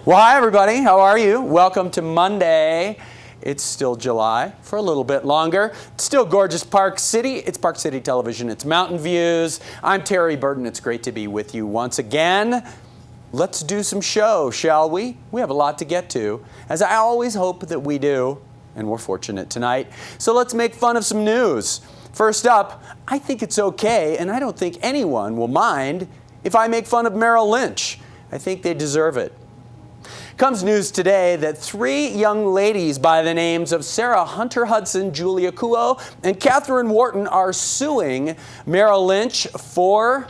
Well, hi everybody. How are you? Welcome to Monday. It's still July for a little bit longer. It's still gorgeous Park City. It's Park City Television. It's Mountain Views. I'm Terry Burton. It's great to be with you once again. Let's do some show, shall we? We have a lot to get to, as I always hope that we do, and we're fortunate tonight. So let's make fun of some news. First up, I think it's okay, and I don't think anyone will mind if I make fun of Merrill Lynch. I think they deserve it. Comes news today that three young ladies by the names of Sarah Hunter Hudson, Julia Kuo, and Catherine Wharton are suing Merrill Lynch for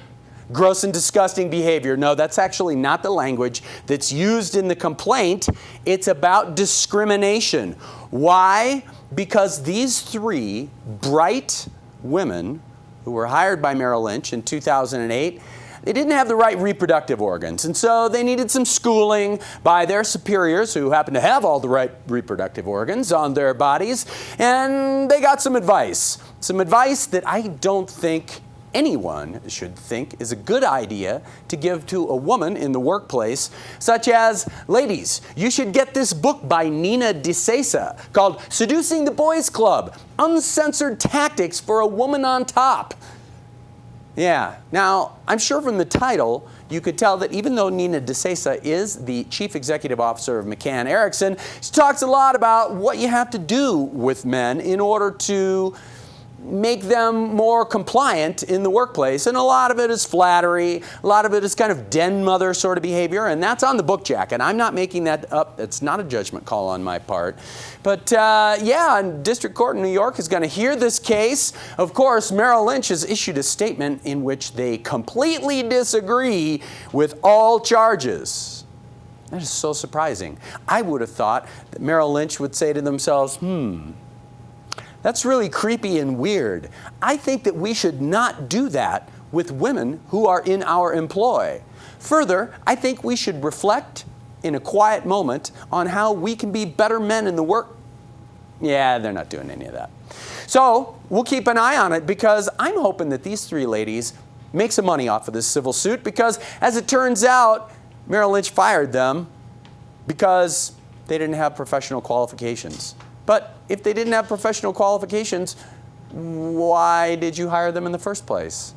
gross and disgusting behavior. No, that's actually not the language that's used in the complaint. It's about discrimination. Why? Because these three bright women who were hired by Merrill Lynch in 2008, they didn't have the right reproductive organs, and so they needed some schooling by their superiors who happen to have all the right reproductive organs on their bodies, and they got some advice that I don't think anyone should think is a good idea to give to a woman in the workplace, such as, ladies, you should get this book by Nina DeSesa called Seducing the Boys Club, Uncensored Tactics for a Woman on Top. Yeah, now, I'm sure from the title, you could tell that even though Nina DeSesa is the chief executive officer of McCann Erickson, she talks a lot about what you have to do with men in order to make them more compliant in the workplace. And a lot of it is flattery, a lot of it is kind of den mother sort of behavior, and that's on the book jacket. I'm not making that up. It's not a judgment call on my part. But yeah, and District Court in New York is going to hear this case. Of course, Merrill Lynch has issued a statement in which they completely disagree with all charges. That is so surprising. I would have thought that Merrill Lynch would say to themselves, that's really creepy and weird. I think that we should not do that with women who are in our employ. Further, I think we should reflect in a quiet moment on how we can be better men in the work. Yeah, they're not doing any of that. So we'll keep an eye on it, because I'm hoping that these three ladies make some money off of this civil suit, because as it turns out, Merrill Lynch fired them because they didn't have professional qualifications. But if they didn't have professional qualifications, why did you hire them in the first place?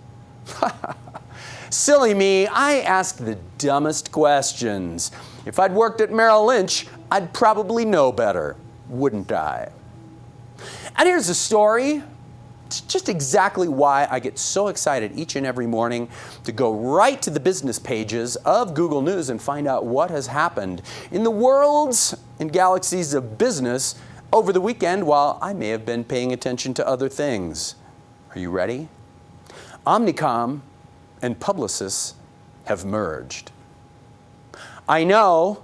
Silly me, I ask the dumbest questions. If I'd worked at Merrill Lynch, I'd probably know better, wouldn't I? And here's a story. It's just exactly why I get so excited each and every morning to go right to the business pages of Google News and find out what has happened in the worlds and galaxies of business over the weekend, while I may have been paying attention to other things. Are you ready? Omnicom and Publicis have merged. I know.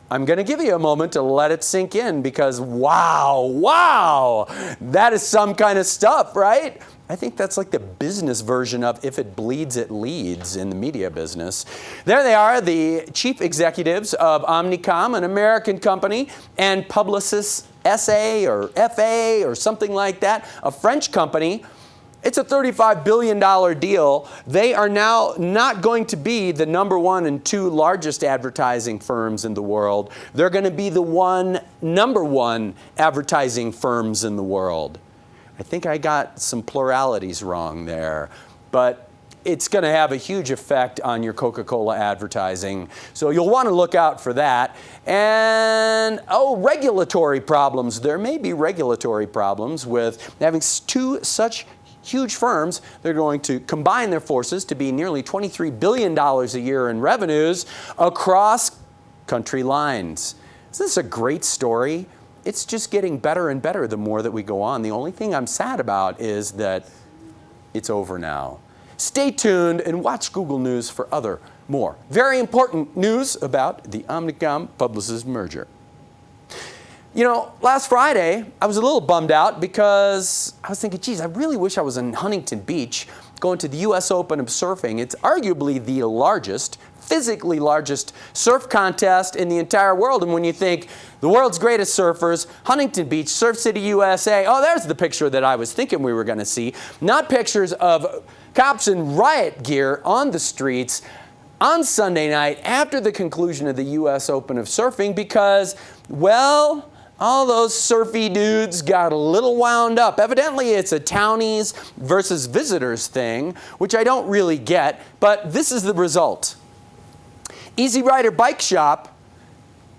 I'm going to give you a moment to let it sink in, because wow, that is some kind of stuff, right? I think that's like the business version of if it bleeds, it leads in the media business. There they are, the chief executives of Omnicom, an American company, and Publicis SA or FA or something like that, a French company. It's a $35 billion deal. They are now not going to be the number one and two largest advertising firms in the world. They're going to be the number one advertising firms in the world. I think I got some pluralities wrong there, but it's going to have a huge effect on your Coca-Cola advertising. So you'll want to look out for that. And, regulatory problems. There may be regulatory problems with having two such huge firms. They're going to combine their forces to be nearly $23 billion a year in revenues across country lines. Isn't this a great story? It's just getting better and better the more that we go on. The only thing I'm sad about is that it's over now. Stay tuned and watch Google News for more very important news about the Omnicom-Publicis merger. You know, last Friday, I was a little bummed out because I was thinking, geez, I really wish I was in Huntington Beach going to the U.S. Open of surfing. It's arguably the largest, physically largest surf contest in the entire world. And when you think the world's greatest surfers, Huntington Beach, Surf City, USA, there's the picture that I was thinking we were going to see. Not pictures of cops in riot gear on the streets. on Sunday night after the conclusion of the U.S. Open of Surfing because, well, all those surfy dudes got a little wound up. Evidently, it's a townies versus visitors thing, which I don't really get, but this is the result. Easy Rider Bike Shop,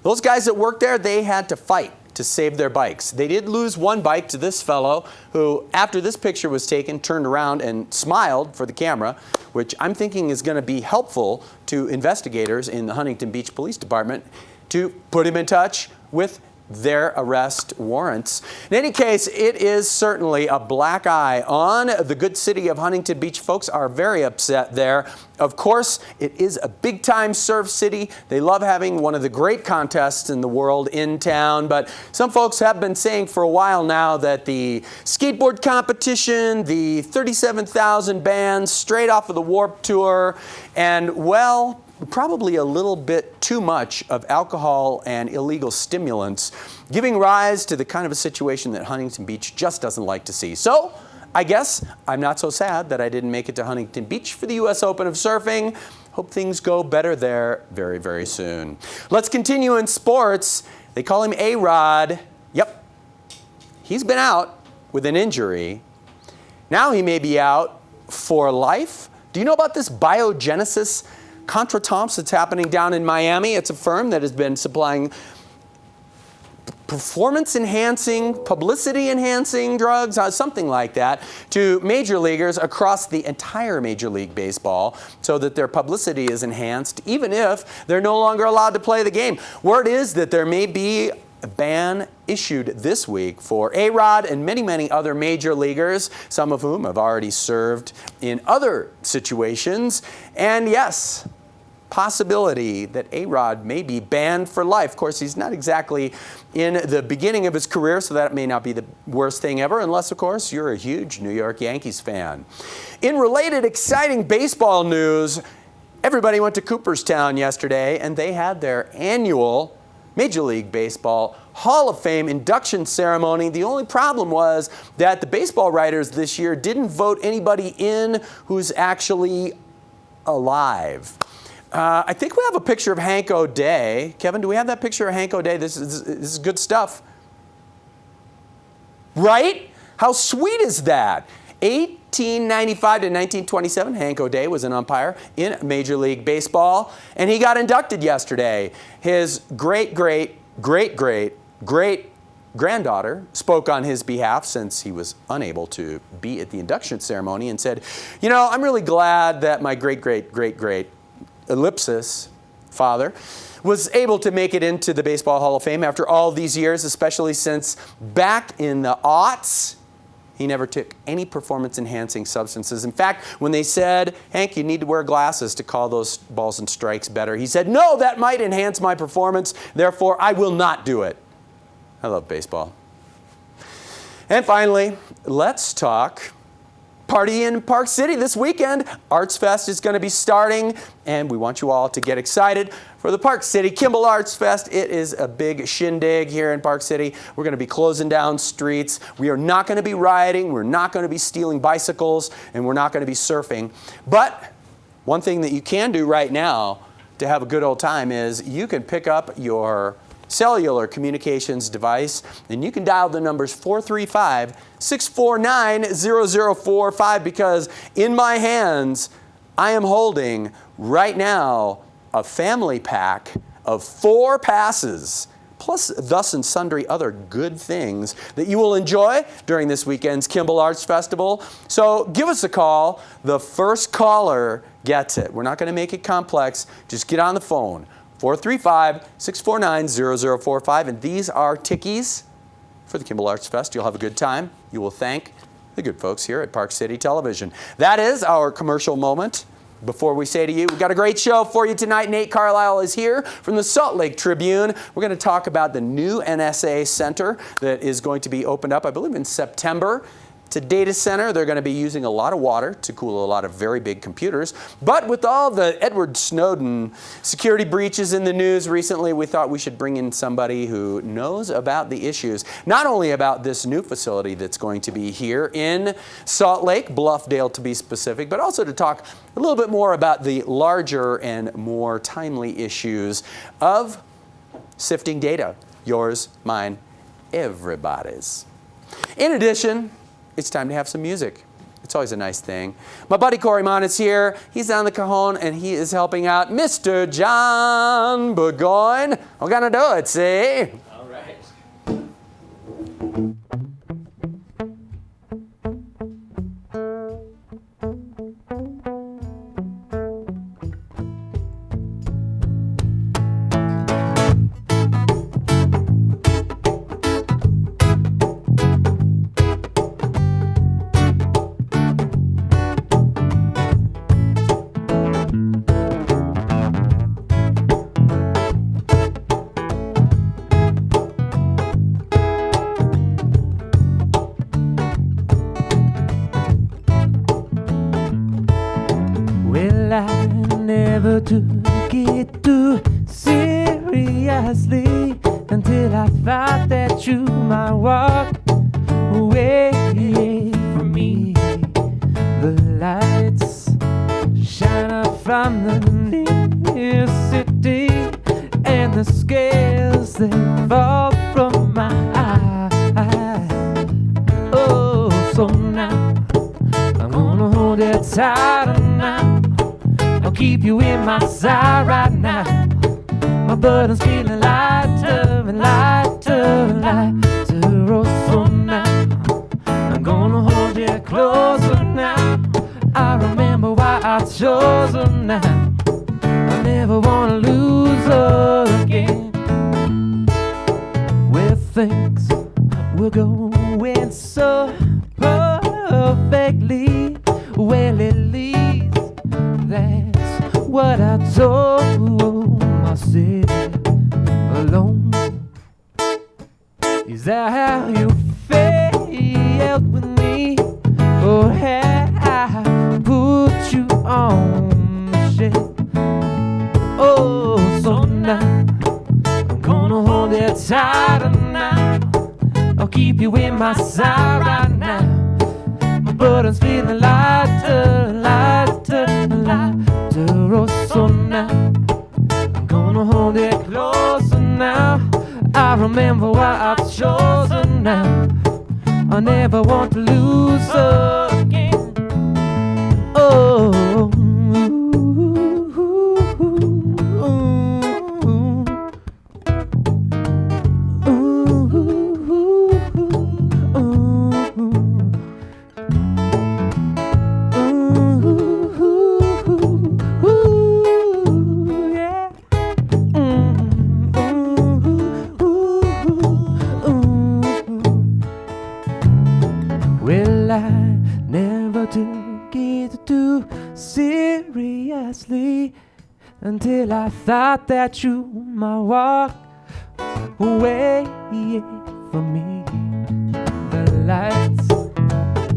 those guys that work there, they had to fight to save their bikes. They did lose one bike to this fellow who, after this picture was taken, turned around and smiled for the camera, which I'm thinking is going to be helpful to investigators in the Huntington Beach Police Department to put him in touch with their arrest warrants. In any case, it is certainly a black eye on the good city of Huntington Beach. Folks are very upset there. Of course, it is a big-time surf city. They love having one of the great contests in the world in town, but some folks have been saying for a while now that the skateboard competition, the 37,000 bands straight off of the Warped Tour, and, well, probably a little bit too much of alcohol and illegal stimulants, giving rise to the kind of a situation that Huntington Beach just doesn't like to see. So, I guess I'm not so sad that I didn't make it to Huntington Beach for the U.S. Open of Surfing. Hope things go better there very, very soon. Let's continue in sports. They call him A-Rod. Yep. He's been out with an injury. Now he may be out for life. Do you know about this biogenesis contretemps that's happening down in Miami? It's a firm that has been supplying performance-enhancing, publicity-enhancing drugs, something like that, to major leaguers across the entire Major League Baseball so that their publicity is enhanced, even if they're no longer allowed to play the game. Word is that there may be a ban issued this week for A-Rod and many, many other major leaguers, some of whom have already served in other situations. And yes, possibility that A-Rod may be banned for life. Of course, he's not exactly in the beginning of his career, so that may not be the worst thing ever, unless, of course, you're a huge New York Yankees fan. In related exciting baseball news, everybody went to Cooperstown yesterday, and they had their annual Major League Baseball Hall of Fame induction ceremony. The only problem was that the baseball writers this year didn't vote anybody in who's actually alive. I think we have a picture of Hank O'Day. Kevin, do we have that picture of Hank O'Day? This is good stuff. Right? How sweet is that? 1895 to 1927, Hank O'Day was an umpire in Major League Baseball, and he got inducted yesterday. His great-great-great-great-granddaughter spoke on his behalf since he was unable to be at the induction ceremony and said, you know, I'm really glad that my great-great-great-great ellipsis father was able to make it into the Baseball Hall of Fame after all these years, especially since back in the aughts, he never took any performance-enhancing substances. In fact, when they said, Hank, you need to wear glasses to call those balls and strikes better, he said, no, that might enhance my performance, therefore I will not do it. I love baseball. And finally, let's talk party in Park City this weekend. Arts Fest is going to be starting, and we want you all to get excited for the Park City Kimball Arts Fest. It is a big shindig here in Park City. We're going to be closing down streets. We are not going to be rioting. We're not going to be stealing bicycles, and we're not going to be surfing. But one thing that you can do right now to have a good old time is you can pick up your cellular communications device, and you can dial the numbers 435-649-0045 because in my hands, I am holding right now a family pack of 4 passes, plus thus and sundry other good things that you will enjoy during this weekend's Kimball Arts Festival. So give us a call. The first caller gets it. We're not going to make it complex. Just get on the phone. 435-649-0045, and these are tickies for the Kimball Arts Fest. You'll have a good time. You will thank the good folks here at Park City Television. That is our commercial moment. Before we say to you, we've got a great show for you tonight. Nate Carlisle is here from the Salt Lake Tribune. We're going to talk about the new NSA Center that is going to be opened up, I believe, in September. It's a data center. They're going to be using a lot of water to cool a lot of very big computers. But with all the Edward Snowden security breaches in the news recently, we thought we should bring in somebody who knows about the issues, not only about this new facility that's going to be here in Salt Lake, Bluffdale to be specific, but also to talk a little bit more about the larger and more timely issues of sifting data. Yours, mine, everybody's. In addition, it's time to have some music. It's always a nice thing. My buddy Corey Mon is here. He's down the cajon and he is helping out Mr. Jon Burgoyne. We're gonna do it, see? All right. Well, I never took it too seriously until I thought that you might walk away from me. The lights shine up from the near city, and the scales they fall from my eyes. Oh, so now I'm gonna hold it tighter now. I'll keep you in my side right now. My burden's feeling lighter and lighter and lighter. Oh, so now I'm gonna hold you closer now. I remember why I chose her now. I never wanna lose her again. Where things were going so perfectly, well, at least that's what I told myself alone. Is that how you felt with me? Or had I put you on the shelf? Oh, so now I'm gonna hold it tighter now. I'll keep you in my side right now. My burden's feeling lighter, lighter, lighter. Oh, so now I'm gonna hold it closer now. I remember why I chose her now. I never want to lose her again. Oh, well, I never took it too seriously until I thought that you might walk away from me. The lights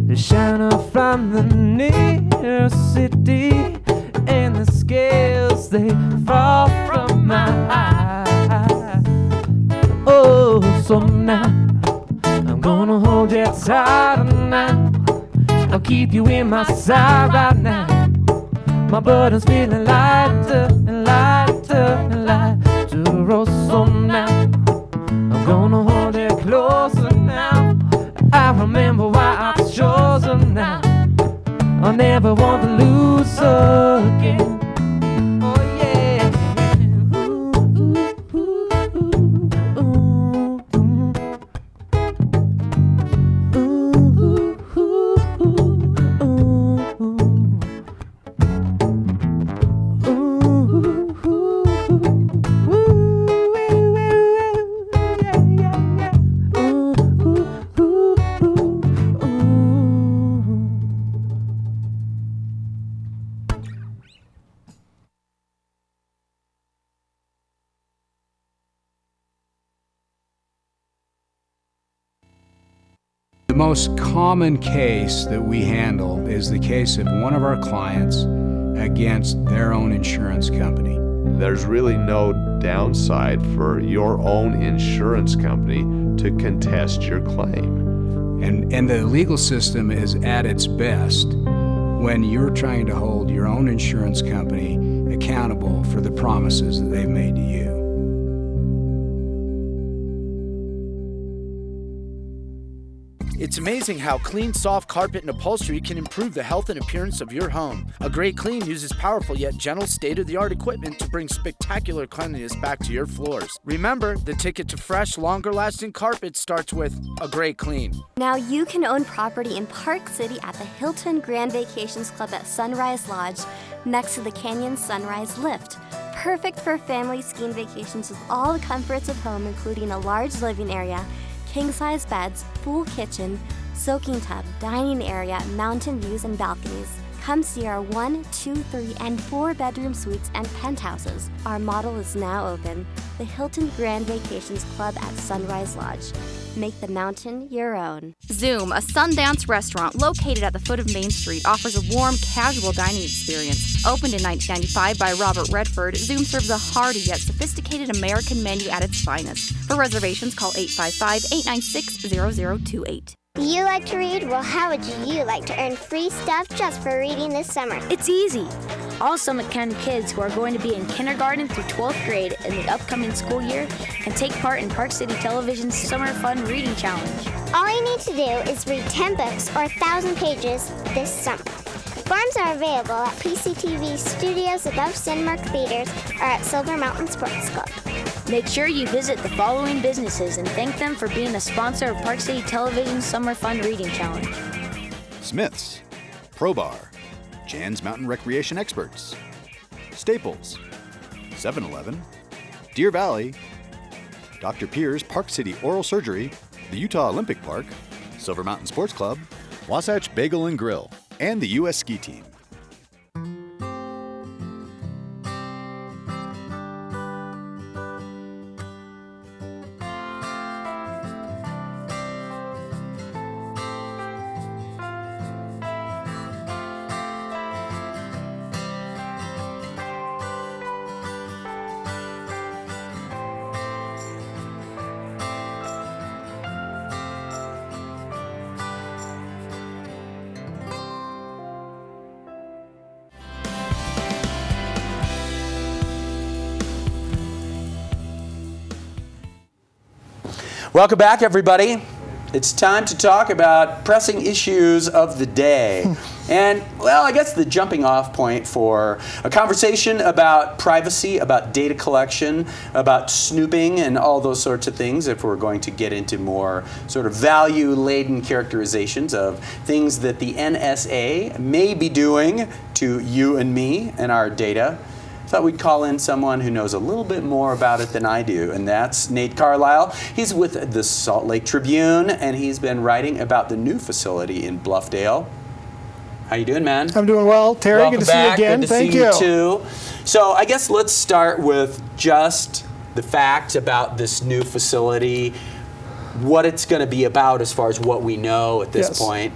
they shine up from the near city, and the scales they fall from my eyes. Oh, so now I'm gonna hold you tighter now. I'll keep you in my side right now. My burden's feeling lighter and lighter and lighter. Oh, so now I'm gonna hold it closer now. I remember why I chose her now. I never want to lose her again. Oh yeah. Ooh, The most common case that we handle is the case of one of our clients against their own insurance company. There's really no downside for your own insurance company to contest your claim. And the legal system is at its best when you're trying to hold your own insurance company accountable for the promises that they've made to you. It's amazing how clean, soft carpet and upholstery can improve the health and appearance of your home. A Great Clean uses powerful yet gentle state-of-the-art equipment to bring spectacular cleanliness back to your floors. Remember, the ticket to fresh, longer-lasting carpet starts with A Great Clean. Now you can own property in Park City at the Hilton Grand Vacations Club at Sunrise Lodge, next to the Canyon Sunrise Lift. Perfect for family skiing vacations with all the comforts of home, including a large living area, king-size beds, full kitchen, soaking tub, dining area, mountain views, and balconies. Come see our 1, 2, 3, and 4-bedroom suites and penthouses. Our model is now open. The Hilton Grand Vacations Club at Sunrise Lodge. Make the mountain your own. Zoom, a Sundance restaurant located at the foot of Main Street, offers a warm, casual dining experience. Opened in 1995 by Robert Redford, Zoom serves a hearty yet sophisticated American menu at its finest. For reservations, call 855-896-0028. Do you like to read? Well, how would you like to earn free stuff just for reading this summer? It's easy. All Summit County kids who are going to be in kindergarten through 12th grade in the upcoming school year can take part in Park City Television's Summer Fun Reading Challenge. All you need to do is read 10 books or 1,000 pages this summer. Forms are available at PCTV studios above Cinemark Theaters or at Silver Mountain Sports Club. Make sure you visit the following businesses and thank them for being a sponsor of Park City Television's Summer Fun Reading Challenge. Smith's, Pro Bar, Jan's Mountain Recreation Experts, Staples, 7-Eleven, Deer Valley, Dr. Pierre's Park City Oral Surgery, the Utah Olympic Park, Silver Mountain Sports Club, Wasatch Bagel and Grill, and the U.S. Ski Team. Welcome back, everybody. It's time to talk about pressing issues of the day. And, well, I guess the jumping off point for a conversation about privacy, about data collection, about snooping, and all those sorts of things, if we're going to get into more sort of value-laden characterizations of things that the NSA may be doing to you and me and our data. Thought we'd call in someone who knows a little bit more about it than I do, and that's Nate Carlisle. He's with the Salt Lake Tribune, and he's been writing about the new facility in Bluffdale. How you doing, man? I'm doing well. Terry, Welcome good to back. see you again. Good to Thank see you. Too. So I guess let's start with just the facts about this new facility, what it's going to be about as far as what we know at this point.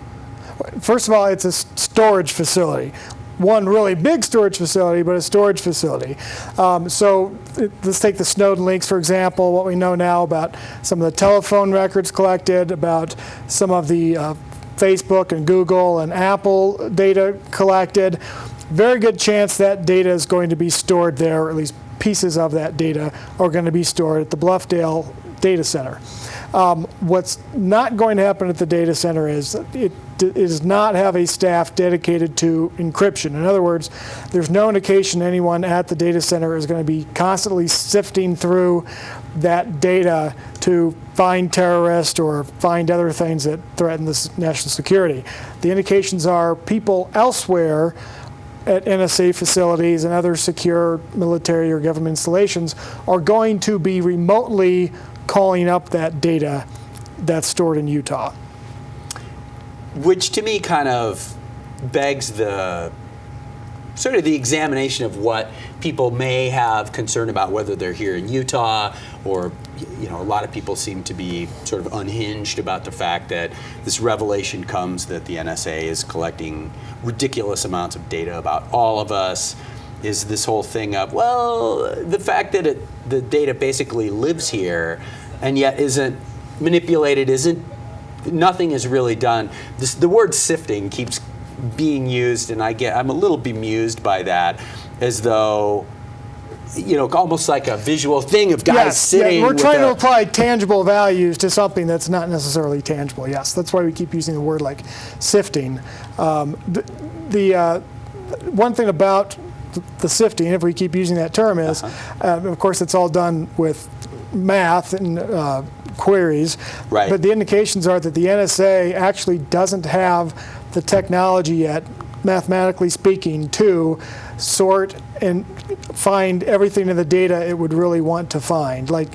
First of all, it's a storage facility. One really big storage facility, but a storage facility. Let's take the Snowden leaks, for example, what we know now about some of the telephone records collected, about some of the Facebook and Google and Apple data collected. Very good chance that data is going to be stored there, or at least pieces of that data are going to be stored at the Bluffdale data center. What's not going to happen at the data center is it does not have a staff dedicated to encryption. In other words, there's no indication anyone at the data center is going to be constantly sifting through that data to find terrorists or find other things that threaten this national security. The indications are people elsewhere at NSA facilities and other secure military or government installations are going to be remotely calling up that data that's stored in Utah. Which to me kind of begs the sort of the examination of what people may have concern about, whether they're here in Utah or, a lot of people seem to be sort of unhinged about the fact that this revelation comes that the NSA is collecting ridiculous amounts of data about all of us. Is this whole thing of, well, the fact that the data basically lives here and yet isn't manipulated, nothing is really done. The word sifting keeps being used, and I'm a little bemused by that, as though, almost like a visual thing of guys sitting. We're trying to apply tangible values to something that's not necessarily tangible. Yes, that's why we keep using the word like sifting. The one thing about the sifting, if we keep using that term, is, of course, it's all done with math and queries. Right. But the indications are that the NSA actually doesn't have the technology yet, mathematically speaking, to sort and find everything in the data it would really want to find. Like,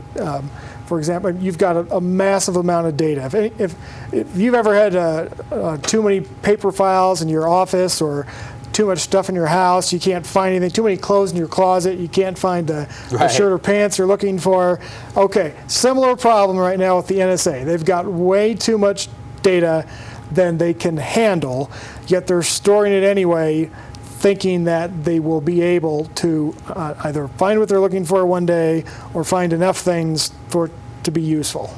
for example, you've got a massive amount of data. If you've ever had too many paper files in your office, or too much stuff in your house, you can't find anything, too many clothes in your closet, you can't find the shirt or pants you're looking for. Okay, similar problem right now with the NSA. They've got way too much data than they can handle, yet they're storing it anyway, thinking that they will be able to either find what they're looking for one day or find enough things for it to be useful.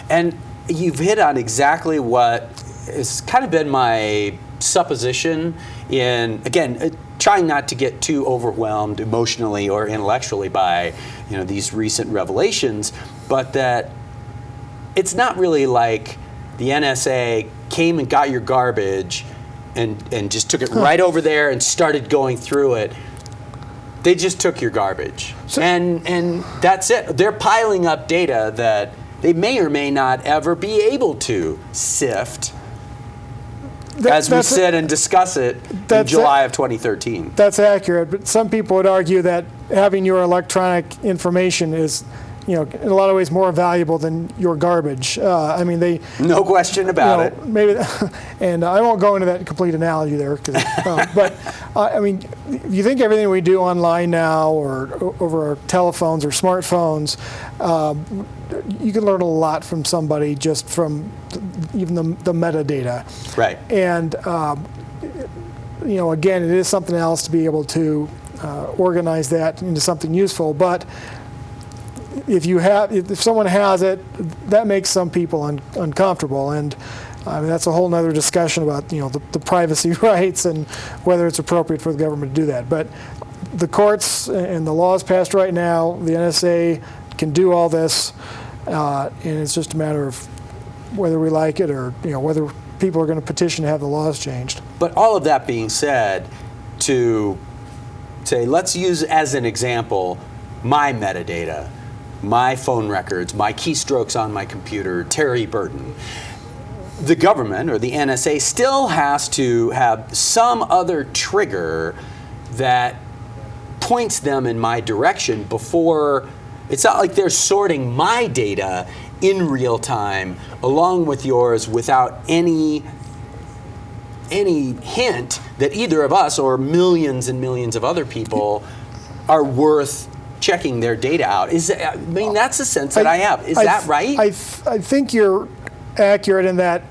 And you've hit on exactly what has kind of been my supposition in, again, trying not to get too overwhelmed emotionally or intellectually by these recent revelations, but that it's not really like the NSA came and got your garbage and just took it right over there and started going through it. They just took your garbage. And that's it. They're piling up data that they may or may not ever be able to sift as we sit and discuss it in July of 2013. That's accurate, but some people would argue that having your electronic information is, in a lot of ways more valuable than your garbage. No question about it. Maybe, and I won't go into that complete analogy there, but if you think everything we do online now or over our telephones or smartphones, you can learn a lot from somebody just from even the metadata. Right. And again, it is something else to be able to organize that into something useful, but if someone has it, that makes some people uncomfortable, and that's a whole other discussion about the privacy rights and whether it's appropriate for the government to do that. But the courts and the laws passed right now, the NSA can do all this, and it's just a matter of whether we like it or whether people are going to petition to have the laws changed. But all of that being said, to say, let's use as an example my metadata, my phone records, my keystrokes on my computer, Terry Burton. The government or the NSA still has to have some other trigger that points them in my direction before. It's not like they're sorting my data in real time along with yours without any hint that either of us or millions and millions of other people are worth checking their data out. That's the sense that I have. Is that right? I think you're accurate in that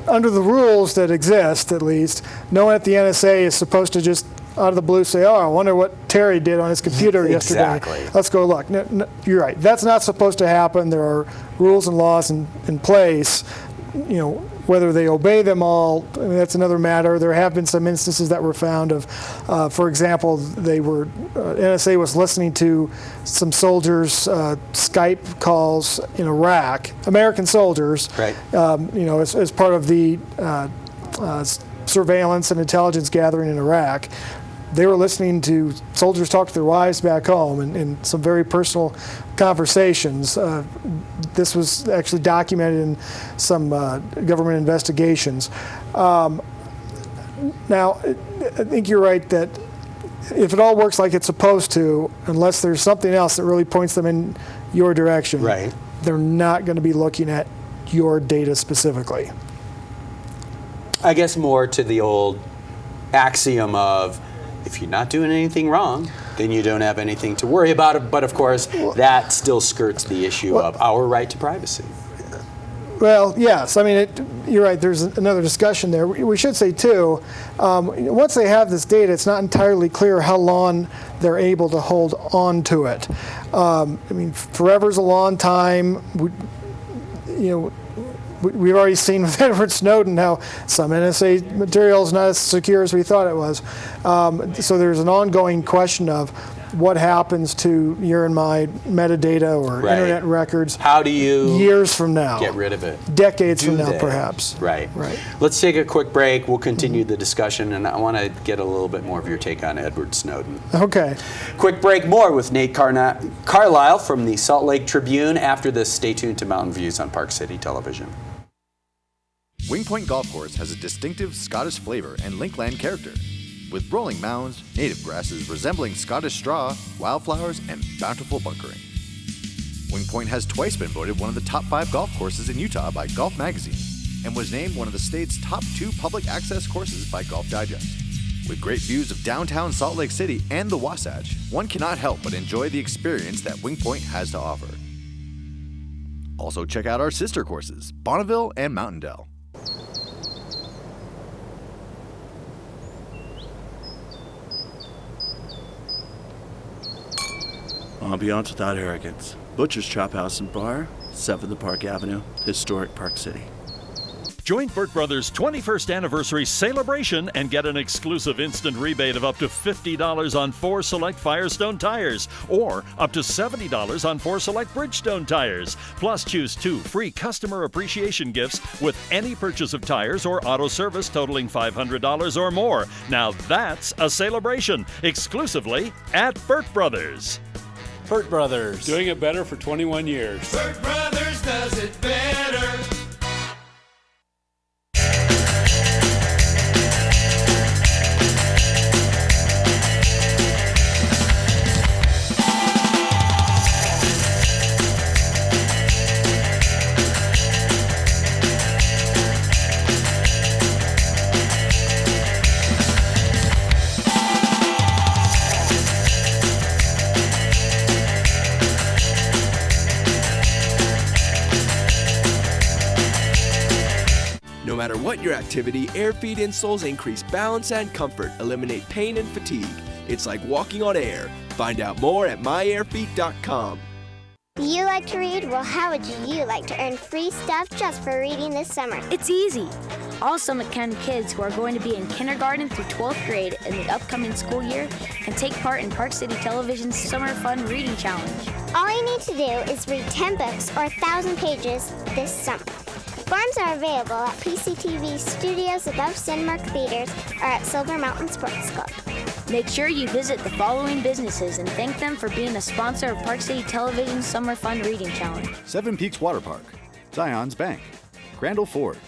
under the rules that exist, at least, no one at the NSA is supposed to just out of the blue say, I wonder what Terry did on his computer yesterday. Exactly. Let's go look. No, you're right. That's not supposed to happen. There are rules and laws in place. Whether they obey them all, that's another matter. There have been some instances that were found of, for example, NSA was listening to some soldiers' Skype calls in Iraq, American soldiers, right. As part of the surveillance and intelligence gathering in Iraq. They were listening to soldiers talk to their wives back home and some very personal conversations. This was actually documented in some government investigations. Now, I think you're right that if it all works like it's supposed to, unless there's something else that really points them in your direction, right, they're not going to be looking at your data specifically. I guess more to the old axiom of if you're not doing anything wrong, then you don't have anything to worry about. But of course, that still skirts the issue of our right to privacy. Well, yes. I mean, you're right. There's another discussion there. We should say, too, once they have this data, it's not entirely clear how long they're able to hold on to it. I mean, forever's a long time. We've already seen with Edward Snowden how some NSA material is not as secure as we thought it was. So there's an ongoing question of what happens to your and my metadata or internet records. How do you years from now get rid of it? Decades from now, perhaps. Right. Let's take a quick break. We'll continue the discussion, and I want to get a little bit more of your take on Edward Snowden. Okay. Quick break. More with Nate Carlisle from the Salt Lake Tribune. After this, stay tuned to Mountain Views on Park City Television. Wing Point Golf Course has a distinctive Scottish flavor and Linkland character, with rolling mounds, native grasses resembling Scottish straw, wildflowers, and bountiful bunkering. Wing Point has twice been voted one of the top 5 golf courses in Utah by Golf Magazine, and was named one of the state's top 2 public access courses by Golf Digest. With great views of downtown Salt Lake City and the Wasatch, one cannot help but enjoy the experience that Wing Point has to offer. Also check out our sister courses, Bonneville and Mountain Dell. Ambiance without arrogance. Butcher's Chop House and Bar, 7th Park Avenue, historic Park City. Join Burt Brothers' 21st anniversary celebration and get an exclusive instant rebate of up to $50 on 4 select Firestone tires, or up to $70 on 4 select Bridgestone tires. Plus, choose 2 free customer appreciation gifts with any purchase of tires or auto service totaling $500 or more. Now that's a celebration, exclusively at Burt Brothers. Burt Brothers. Doing it better for 21 years. Burt Brothers does it better. No matter what your activity, AirFeed insoles increase balance and comfort, eliminate pain and fatigue. It's like walking on air. Find out more at myairfeed.com. Do you like to read? Well, how would you like to earn free stuff just for reading this summer? It's easy. All Summit County kids who are going to be in kindergarten through 12th grade in the upcoming school year can take part in Park City Television's Summer Fun Reading Challenge. All you need to do is read 10 books or 1,000 pages this summer. Forms are available at PCTV studios above Cinemark Theaters or at Silver Mountain Sports Club. Make sure you visit the following businesses and thank them for being a sponsor of Park City Television's Summer Fun Reading Challenge. Seven Peaks Water Park, Zion's Bank, Crandall Ford,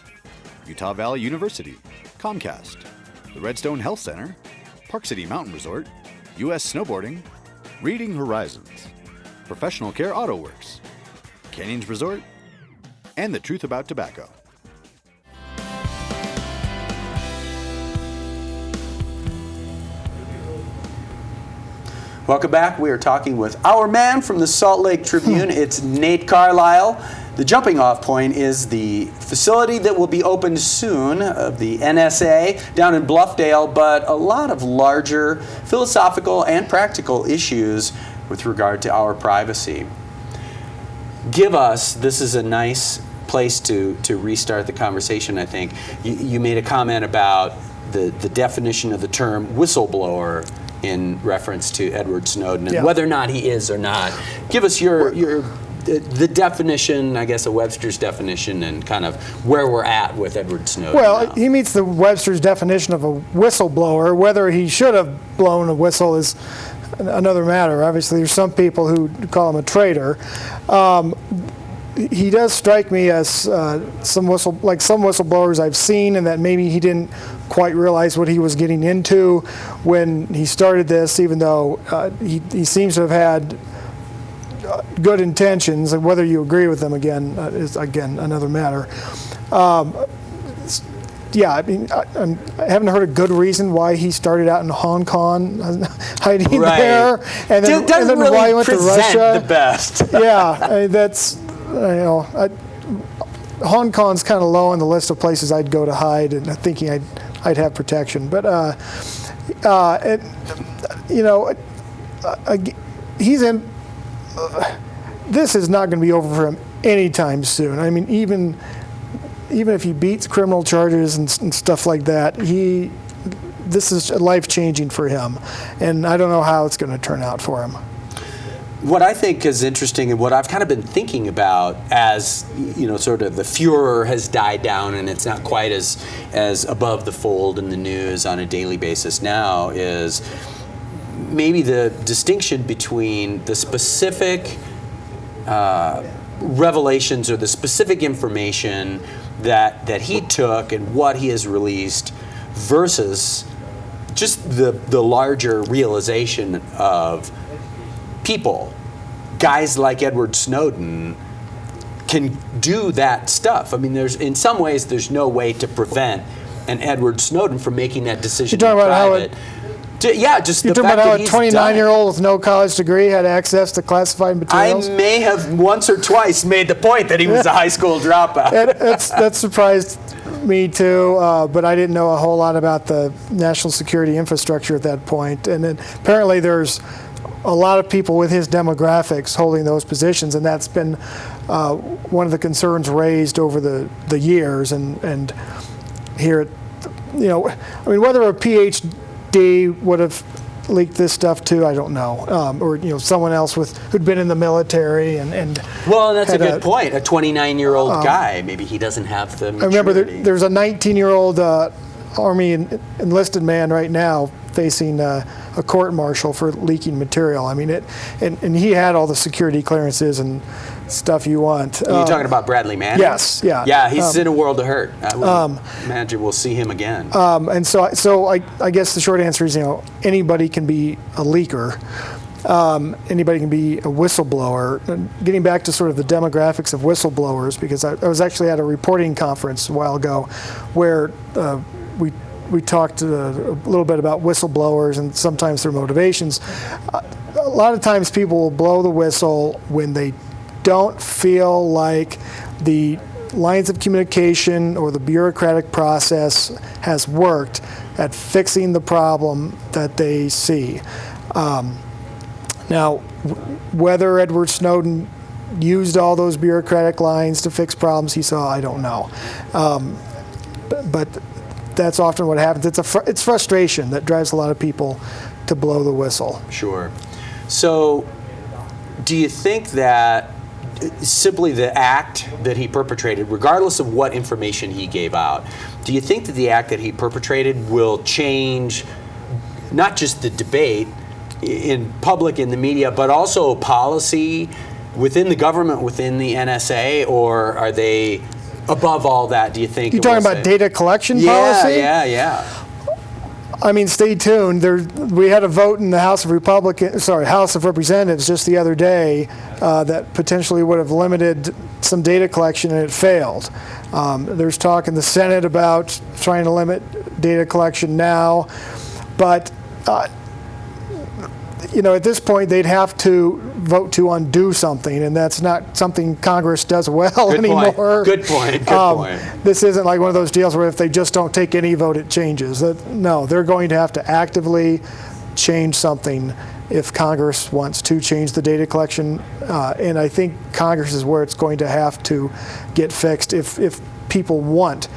Utah Valley University, Comcast, the Redstone Health Center, Park City Mountain Resort, U.S. Snowboarding, Reading Horizons, Professional Care Auto Works, Canyons Resort, and The Truth About Tobacco. Welcome back. We are talking with our man from the Salt Lake Tribune. It's Nate Carlisle. The jumping off point is the facility that will be opened soon of the NSA down in Bluffdale, but a lot of larger philosophical and practical issues with regard to our privacy. This is a nice place to restart the conversation, I think. You made a comment about the definition of the term whistleblower in reference to Edward Snowden and whether or not he is or not. Give us the definition, I guess, of Webster's definition and kind of where we're at with Edward Snowden. Well, now. He meets the Webster's definition of a whistleblower. Whether he should have blown a whistle is another matter. Obviously, there's some people who call him a traitor. He does strike me as some whistleblowers I've seen, and that maybe he didn't quite realize what he was getting into when he started this, even though he seems to have had good intentions, and whether you agree with them again is another matter. yeah, I mean, I haven't heard a good reason why he started out in Hong Kong, hiding there, and then, really why he went to Russia. The best. Yeah, I mean, that's, Hong Kong's kind of low on the list of places I'd go to hide, and thinking I'd have protection. But he's in. This is not going to be over for him anytime soon. I mean, even if he beats criminal charges and stuff like that, this is life-changing for him, and I don't know how it's going to turn out for him. What I think is interesting, and what I've kind of been thinking about as, sort of the furor has died down and it's not quite as above the fold in the news on a daily basis now, is maybe the distinction between the specific revelations or the specific information that he took and what he has released versus just the larger realization of people. Guys like Edward Snowden can do that stuff. I mean, in some ways there's no way to prevent an Edward Snowden from making that decision in private. Just you're the talking fact about that how a 29-year-old with no college degree had access to classified materials? I may have once or twice made the point that he was a high school dropout. That surprised me too, but I didn't know a whole lot about the national security infrastructure at that point. And then apparently there's a lot of people with his demographics holding those positions, and that's been one of the concerns raised over the years. And here, I mean, whether a PhD would have leaked this stuff too, I don't know, or someone else who'd been in the military and well, that's a good point. A 29-year-old guy, maybe he doesn't have the maturity. I remember there's a 19-year-old Army enlisted man right now facing a court-martial for leaking material. I mean, and he had all the security clearances and stuff you want. Are you talking about Bradley Manning? Yes, yeah. Yeah, he's in a world of hurt. I would imagine we'll see him again. And so I guess the short answer is, anybody can be a leaker. Anybody can be a whistleblower. And getting back to sort of the demographics of whistleblowers, because I was actually at a reporting conference a while ago where we talked a little bit about whistleblowers and sometimes their motivations. A lot of times people will blow the whistle when they don't feel like the lines of communication or the bureaucratic process has worked at fixing the problem that they see. Now, whether Edward Snowden used all those bureaucratic lines to fix problems he saw, I don't know. But that's often what happens. It's frustration that drives a lot of people to blow the whistle. Sure. So, do you think that simply the act that he perpetrated, regardless of what information he gave out, do you think that the act that he perpetrated will change not just the debate in public, in the media, but also policy within the government, within the NSA, or are they above all that, do you think? You're talking about data collection policy? Yeah. I mean, stay tuned. We had a vote in the House of Representatives just the other day that potentially would have limited some data collection, and it failed. There's talk in the Senate about trying to limit data collection now, but at this point they'd have to vote to undo something, and that's not something Congress does well anymore. Good point. This isn't like one of those deals where if they just don't take any vote, it changes. No, they're going to have to actively change something if Congress wants to change the data collection, and I think Congress is where it's going to have to get fixed if people want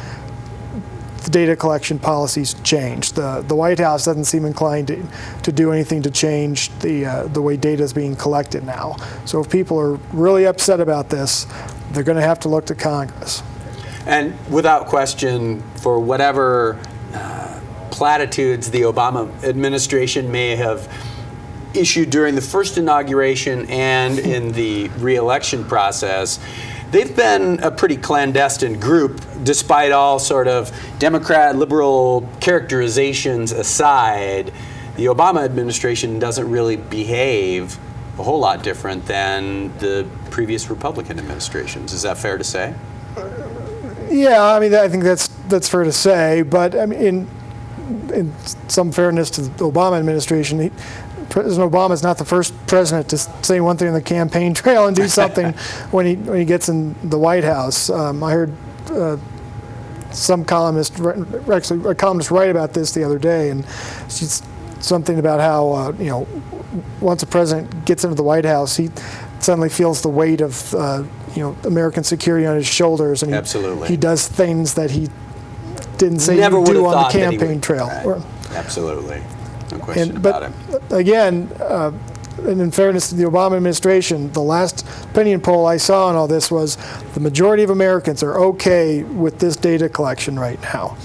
the data collection policies changed. The White House doesn't seem inclined to do anything to change the way data is being collected now. So if people are really upset about this, they're going to have to look to Congress. And without question, for whatever platitudes the Obama administration may have issued during the first inauguration and in the re-election process, they've been a pretty clandestine group, despite all sort of Democrat, liberal characterizations aside. The Obama administration doesn't really behave a whole lot different than the previous Republican administrations. Is that fair to say? Yeah, I mean, I think that's fair to say, but I mean, in some fairness to the Obama administration, President Obama is not the first president to say one thing on the campaign trail and do something when he gets in the White House. I heard some columnist write about this the other day, and she's something about how once a president gets into the White House, he suddenly feels the weight of American security on his shoulders, and Absolutely. he does things that he didn't say Never he'd do would have on the thought that he campaign would. trail. Right. Absolutely. No question about it. Again, and in fairness to the Obama administration, the last opinion poll I saw on all this was the majority of Americans are okay with this data collection right now.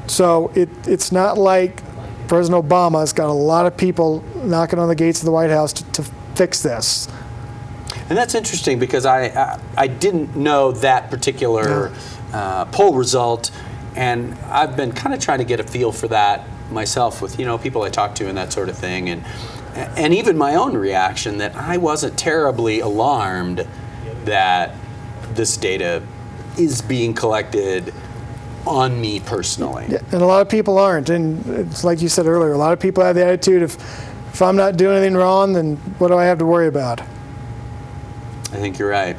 So it's not like President Obama's got a lot of people knocking on the gates of the White House to fix this. And that's interesting because I didn't know that particular poll result, and I've been kind of trying to get a feel for that myself with people I talk to and that sort of thing, and even my own reaction that I wasn't terribly alarmed that this data is being collected on me personally. Yeah, and a lot of people aren't, and it's like you said earlier, a lot of people have the attitude if I'm not doing anything wrong, then what do I have to worry about? I think you're right.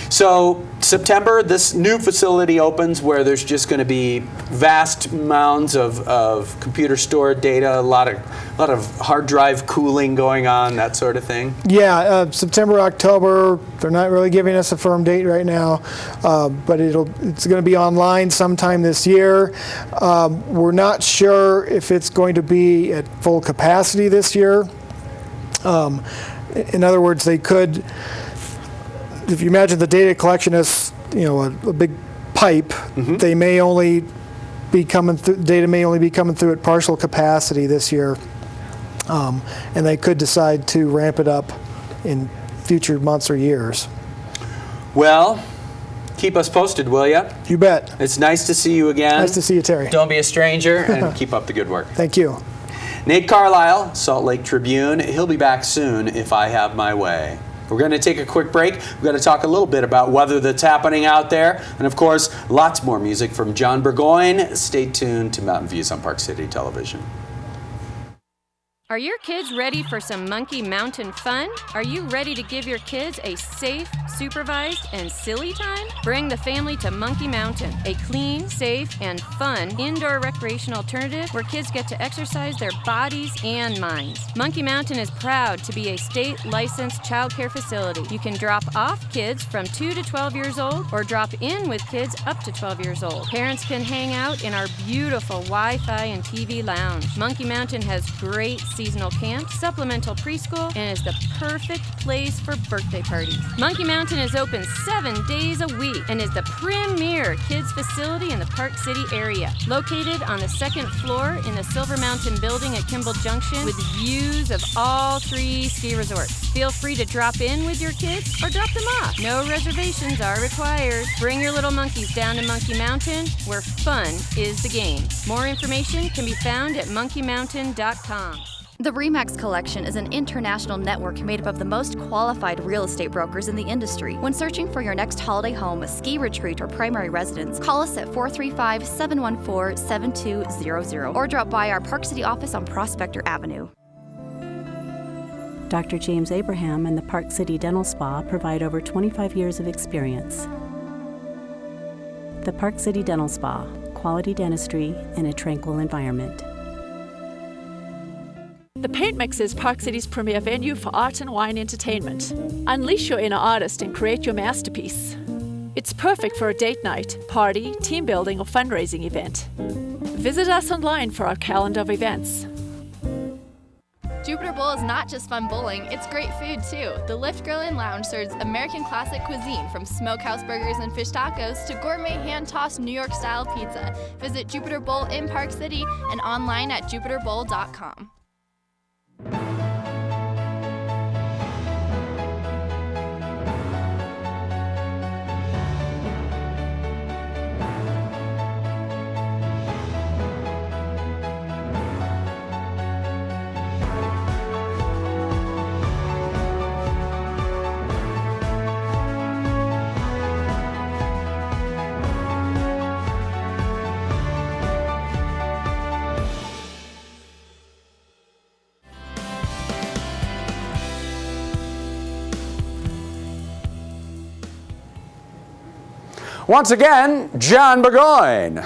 So September, this new facility opens where there's just going to be vast mounds of computer stored data, a lot of hard drive cooling going on, that sort of thing. Yeah, September, October. They're not really giving us a firm date right now, but it's going to be online sometime this year. We're not sure if it's going to be at full capacity this year. In other words, they could. If you imagine the data collection as a big pipe, they may only be coming through. Data may only be coming through at partial capacity this year, and they could decide to ramp it up in future months or years. Well, keep us posted, will you? You bet. It's nice to see you again. Nice to see you, Terry. Don't be a stranger, and keep up the good work. Thank you. Nate Carlisle, Salt Lake Tribune. He'll be back soon if I have my way. We're going to take a quick break. We're going to talk a little bit about weather that's happening out there. And of course, lots more music from Jon Burgoyne. Stay tuned to Mountain Views on Park City Television. Are your kids ready for some Monkey Mountain fun? Are you ready to give your kids a safe, supervised, and silly time? Bring the family to Monkey Mountain, a clean, safe, and fun indoor recreation alternative where kids get to exercise their bodies and minds. Monkey Mountain is proud to be a state-licensed child care facility. You can drop off kids from 2 to 12 years old or drop in with kids up to 12 years old. Parents can hang out in our beautiful Wi-Fi and TV lounge. Monkey Mountain has great seasonal camp, supplemental preschool, and is the perfect place for birthday parties. Monkey Mountain is open 7 days a week and is the premier kids facility in the Park City area. Located on the 2nd floor in the Silver Mountain building at Kimball Junction with views of all 3 ski resorts. Feel free to drop in with your kids or drop them off. No reservations are required. Bring your little monkeys down to Monkey Mountain where fun is the game. More information can be found at monkeymountain.com. The RE/MAX Collection is an international network made up of the most qualified real estate brokers in the industry. When searching for your next holiday home, ski retreat, or primary residence, call us at 435-714-7200 or drop by our Park City office on Prospector Avenue. Dr. James Abraham and the Park City Dental Spa provide over 25 years of experience. The Park City Dental Spa, quality dentistry in a tranquil environment. The Paint Mix is Park City's premier venue for art and wine entertainment. Unleash your inner artist and create your masterpiece. It's perfect for a date night, party, team building, or fundraising event. Visit us online for our calendar of events. Jupiter Bowl is not just fun bowling, it's great food too. The Lift Grill and Lounge serves American classic cuisine from smokehouse burgers and fish tacos to gourmet hand-tossed New York-style pizza. Visit Jupiter Bowl in Park City and online at jupiterbowl.com. Once again, Jon Burgoyne.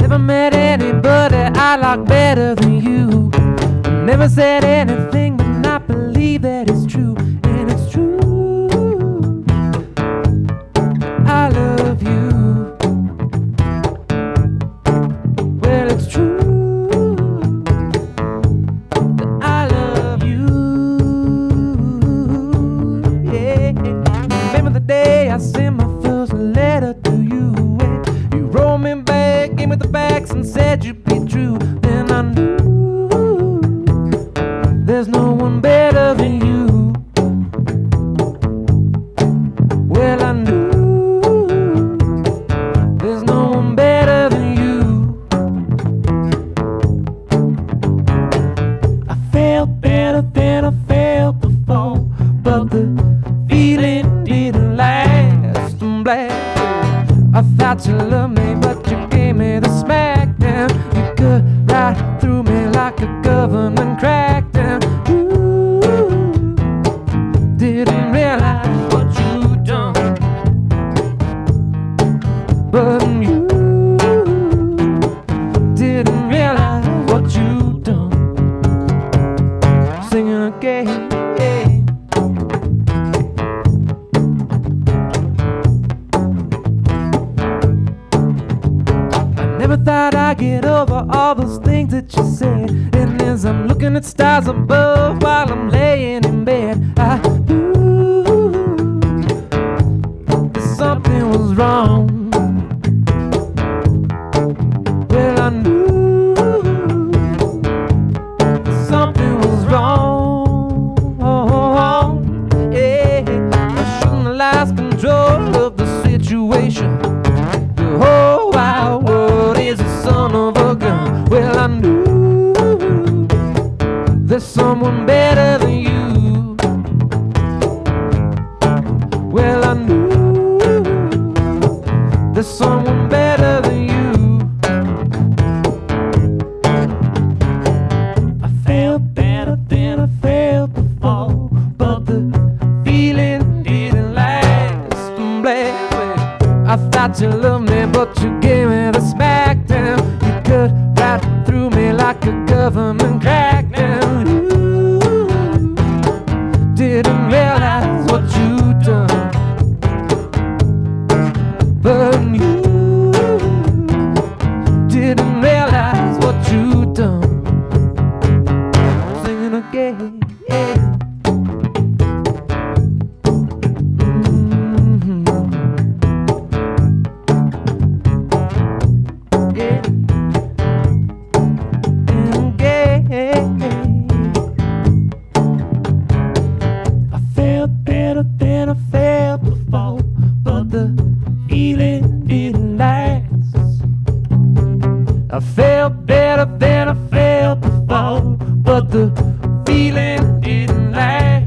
Never met anybody I like better than you. Never said anything but not believe that it's true. And it's true, I love you. Well, it's true that I love you. Yeah. Remember the day I sent my first letter to you, and you wrote me back, gave me the facts and said you'd be true. Then I knew there's no one better than you. Well, I knew there's no one better than you. I felt better than I felt before, but the feeling didn't last. I'm glad I thought you loved me, but you gave me the smack down. You cut right through me like a government crackdown. You didn't realize what you done, but you didn't realize what you done. Singing again. Never thought I'd get over all those things that you said. And as I'm looking at stars above while I'm laying in bed, I knew that something was wrong. Well, I knew that something was wrong. Yeah, I shouldn't have lost control of the situation. The whole wide world is a son of a gun. Well, I knew there's someone better than you. Well, I knew there's someone better than you. I felt better than I felt before, but the feeling didn't last. I'm glad. I thought you loved me, but you gave me the smackdown. You cut right through me like a government crackdown. You didn't realize what you done, but you didn't realize what you done. Singing again. I felt better than I felt before, but the feeling didn't last. I felt better than I felt before, but the feeling didn't last.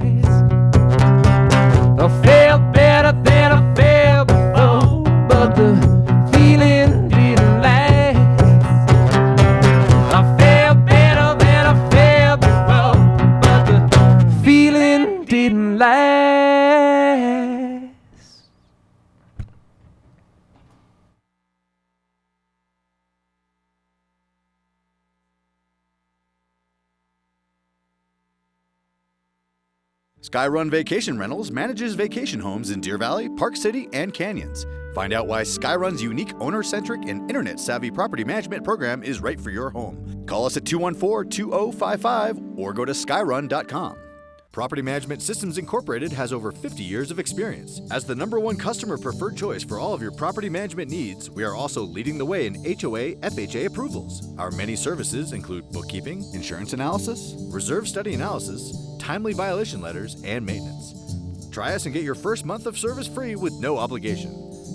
I felt better than I felt before, but the feeling didn't last. Skyrun Vacation Rentals manages vacation homes in Deer Valley, Park City, and Canyons. Find out why Skyrun's unique owner-centric and internet-savvy property management program is right for your home. Call us at 214-2055 or go to skyrun.com. Property Management Systems Incorporated has over 50 years of experience. As the #1 customer preferred choice for all of your property management needs, we are also leading the way in HOA, FHA approvals. Our many services include bookkeeping, insurance analysis, reserve study analysis, timely violation letters, and maintenance. Try us and get your first month of service free with no obligation.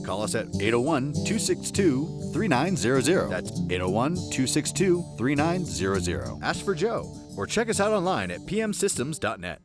Call us at 801-262-3900. That's 801-262-3900. Ask for Joe or check us out online at pmsystems.net.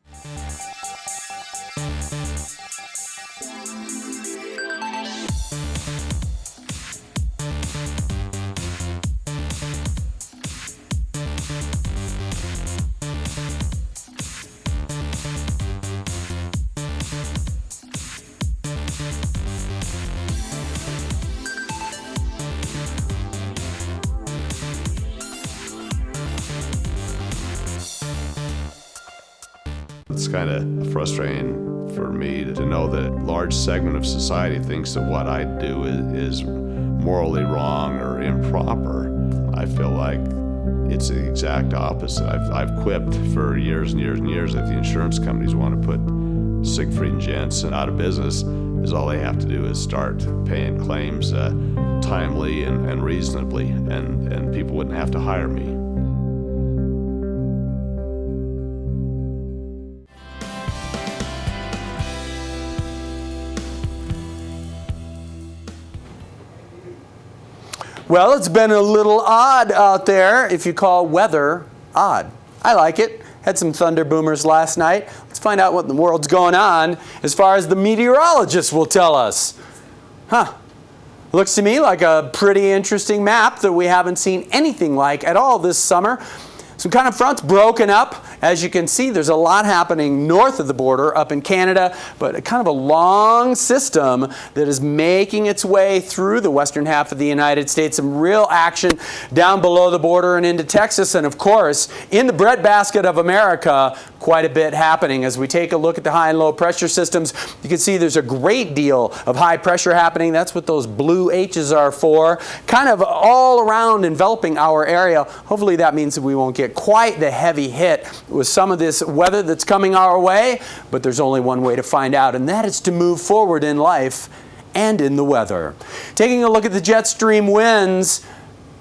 it's kind of frustrating for me to know that a large segment of society thinks that what I do is morally wrong or improper. I feel like it's the exact opposite. I've quipped for years and years and years that the insurance companies want to put Siegfried and Jensen out of business, is all they have to do is start paying claims timely and reasonably, and people wouldn't have to hire me. Well, it's been a little odd out there if you call weather odd. I like it. Had some thunder boomers last night. Let's find out what in the world's going on as far as the meteorologists will tell us. Looks to me like a pretty interesting map that we haven't seen anything like at all this summer. Some kind of fronts broken up. As you can see, there's a lot happening north of the border up in Canada, but a kind of a long system that is making its way through the western half of the United States. Some real action down below the border and into Texas. And of course, in the breadbasket of America, quite a bit happening. As we take a look at the high and low pressure systems, you can see there's a great deal of high pressure happening. That's what those blue H's are for. Kind of all around enveloping our area. Hopefully that means that we won't get quite the heavy hit with some of this weather that's coming our way, but there's only one way to find out, and that is to move forward in life and in the weather. Taking a look at the jet stream winds,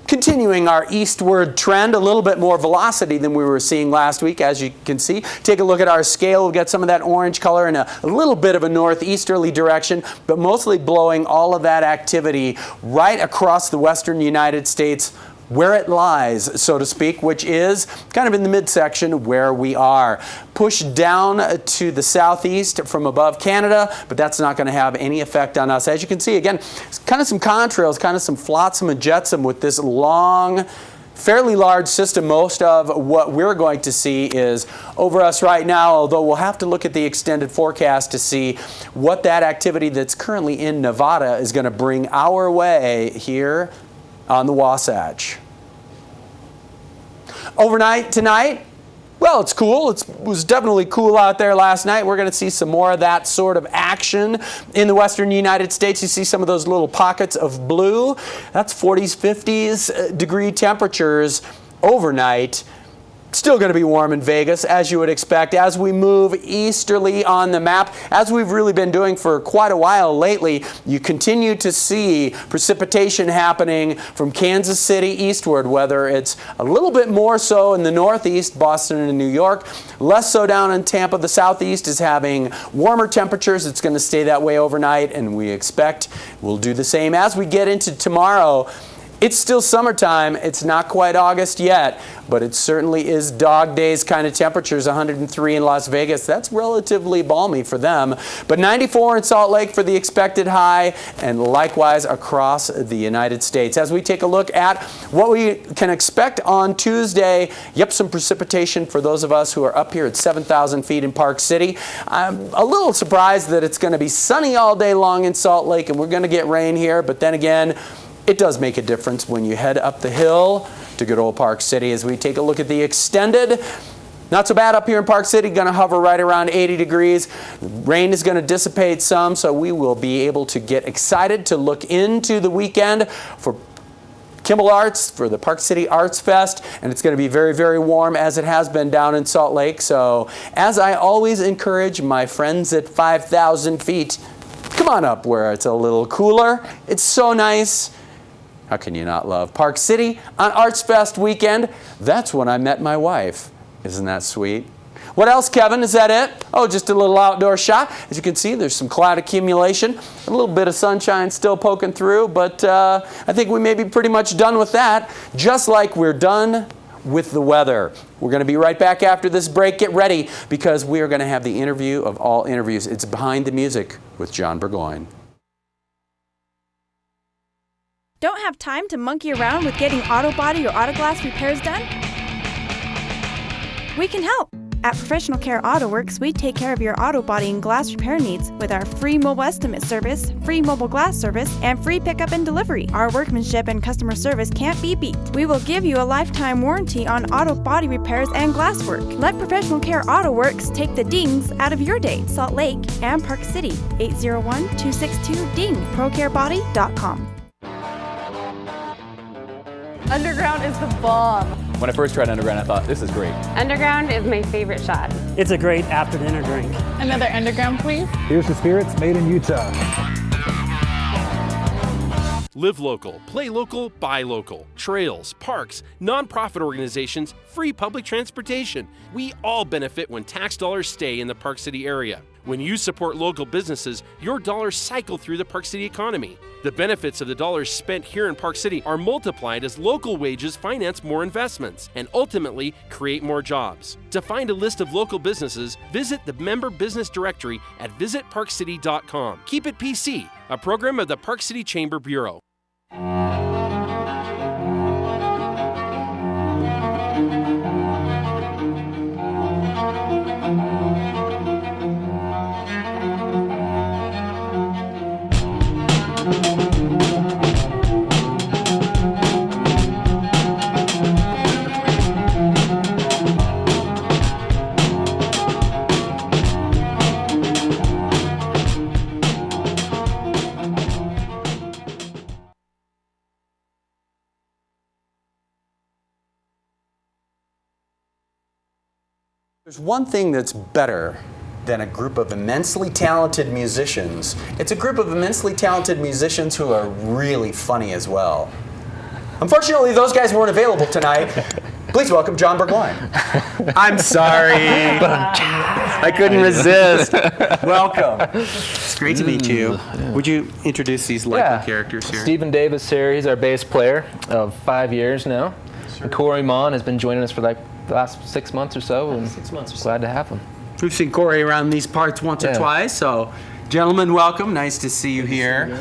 continuing our eastward trend, a little bit more velocity than we were seeing last week, as you can see. Take a look at our scale. We'll get some of that orange color in a little bit of a northeasterly direction, but mostly blowing all of that activity right across the western United States, where it lies, so to speak, which is kind of in the midsection where we are. Pushed down to the southeast from above Canada, but that's not going to have any effect on us. As you can see, again, kind of some contrails, kind of some flotsam and jetsam with this long, fairly large system. Most of what we're going to see is over us right now, although we'll have to look at the extended forecast to see what that activity that's currently in Nevada is going to bring our way here on the Wasatch. Overnight tonight, well, it's cool. It was definitely cool out there last night. We're going to see some more of that sort of action in the western United States. You see some of those little pockets of blue. That's 40s, 50s degree temperatures overnight. Still going to be warm in Vegas, as you would expect. As we move easterly on the map, as we've really been doing for quite a while lately, you continue to see precipitation happening from Kansas City eastward, whether it's a little bit more so in the northeast, Boston and New York, less so down in Tampa. The southeast is having warmer temperatures. It's going to stay that way overnight, and we expect we'll do the same as we get into tomorrow. It's still summertime. It's not quite August yet, but it certainly is dog days kind of temperatures. 103 in Las Vegas. That's relatively balmy for them. But 94 in Salt Lake for the expected high, and likewise across the United States. As we take a look at what we can expect on Tuesday, some precipitation for those of us who are up here at 7,000 feet in Park City. I'm a little surprised that it's going to be sunny all day long in Salt Lake, and we're going to get rain here, but then again, it does make a difference when you head up the hill to good old Park City. As we take a look at the extended, not so bad up here in Park City, going to hover right around 80 degrees. Rain is going to dissipate some, so we will be able to get excited to look into the weekend for Kimball Arts, for the Park City Arts Fest, and it's going to be very, very warm as it has been down in Salt Lake. So as I always encourage my friends at 5,000 feet, come on up where it's a little cooler. It's so nice. How can you not love Park City on Arts Fest weekend? That's when I met my wife. Isn't that sweet? What else, Kevin? Is that it? Oh, just a little outdoor shot. As you can see, there's some cloud accumulation. A little bit of sunshine still poking through, but I think we may be pretty much done with that, just like we're done with the weather. We're going to be right back after this break. Get ready, because we are going to have the interview of all interviews. It's Behind the Music with Jon Burgoyne. Don't have time to monkey around with getting auto body or auto glass repairs done? We can help. At Professional Care Auto Works, we take care of your auto body and glass repair needs with our free mobile estimate service, free mobile glass service, and free pickup and delivery. Our workmanship and customer service can't be beat. We will give you a lifetime warranty on auto body repairs and glass work. Let Professional Care Auto Works take the dings out of your day. Salt Lake and Park City, 801-262-DING, procarebody.com. Underground is the bomb. When I first tried Underground, I thought, this is great. Underground is my favorite shot. It's a great after-dinner drink. Another Underground, please. Here's the spirits made in Utah. Live local, play local, buy local. Trails, parks, nonprofit organizations, free public transportation. We all benefit when tax dollars stay in the Park City area. When you support local businesses, your dollars cycle through the Park City economy. The benefits of the dollars spent here in Park City are multiplied as local wages finance more investments and ultimately create more jobs. To find a list of local businesses, visit the Member Business Directory at visitparkcity.com. Keep It PC, a program of the Park City Chamber Bureau. There's one thing that's better than a group of immensely talented musicians. It's a group of immensely talented musicians who are really funny as well. Unfortunately, those guys weren't available tonight. Please welcome Jon Burgoyne. I'm sorry. I couldn't resist. Welcome. It's great to meet you. Would you introduce these likely characters here? Stephen Davis here. He's our bass player of 5 years now. And Corey Mon has been joining us for like the last 6 months or so. And 6 months or so. Glad to have him. We've seen Corey around these parts once or twice, so gentlemen, welcome. Nice to see you here.